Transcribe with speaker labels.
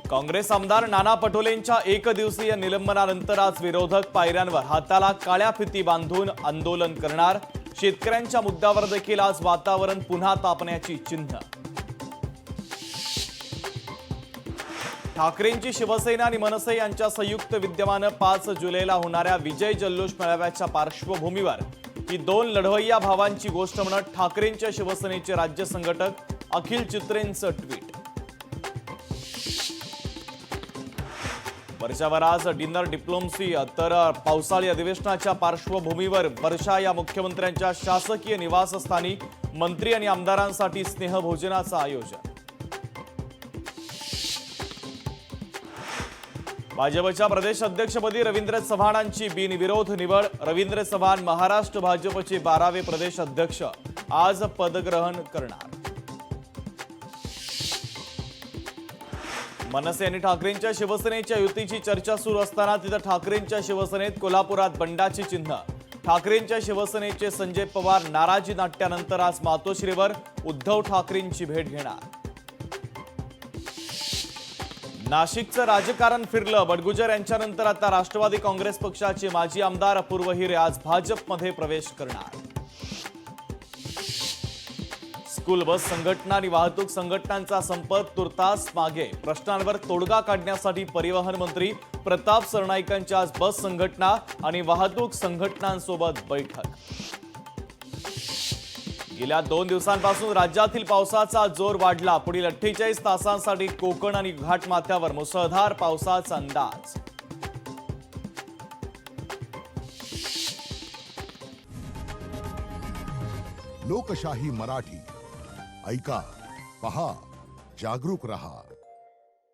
Speaker 1: काँग्रेस आमदार नाना पटोलेंच्या एकदिवसीय निलंबनानंतर आज विरोधक पायऱ्यांवर हाताला काळ्या फिती बांधून आंदोलन करणार। शेतकऱ्यांच्या मुद्द्यावर देखील आज वातावरण पुन्हा तापण्याची चिन्ह। ठाकरेंची शिवसेना आणि मनसे यांच्या संयुक्त विद्यमानं 5 जुलैला होणाऱ्या विजय जल्लोष मेळाव्याच्या पार्श्वभूमीवर ही दोन लढवय्या भावांची गोष्ट म्हणत ठाकरेंच्या शिवसेनेचे राज्य संघटक अखिल चित्रेंचं ट्विट। वर्षावर आज डिनर डिप्लोमसी तर पावसाळी अधिवेशनाच्या पार्श्वभूमीवर वर्षा या मुख्यमंत्र्यांच्या शासकीय निवासस्थानी मंत्री आणि आमदारांसाठी स्नेहभोजनाचं आयोजन। भाजपच्या प्रदेश अध्यक्षपदी रवींद्र चव्हाणांची बिनविरोध निवड। रवींद्र चव्हाण महाराष्ट्र भाजपचे 12वे प्रदेश अध्यक्ष आज पदग्रहण करणार। मनसे आणि ठाकरेंच्या शिवसेनेच्या युतीची चर्चा सुरू असताना तिथं ठाकरेंच्या शिवसेनेत कोल्हापुरात बंडाची चिन्ह। ठाकरेंच्या शिवसेनेचे संजय पवार नाराजी नाट्यानंतर आज मातोश्रीवर उद्धव ठाकरेंची भेट घेणार। नाशिकचं राजकारण फिरलं। बडगुजर यांच्यानंतर आता राष्ट्रवादी काँग्रेस पक्षाचे माजी आमदार अपूर्व हिरे आज भाजपमध्ये प्रवेश करणार। स्कूल बस संघटना आणि वाहतूक संघटनांचा संप तुर्तास मागे। प्रश्नांवर तोडगा काढण्यासाठी परिवहन मंत्री प्रताप सरनाईकांची आज बस संघटना आणि वाहतूक संघटनांसोबत बैठक। गेल्या 2 दिवसांपासून राज्यातील पावसाचा जोर वाढला। पुढील 48 तासांसाठी कोकण आणि घाटमाथ्यावर मुसळधार पावसाचा अंदाज।
Speaker 2: लोकशाही मराठी ऐका, पहा, जागरूक रहा।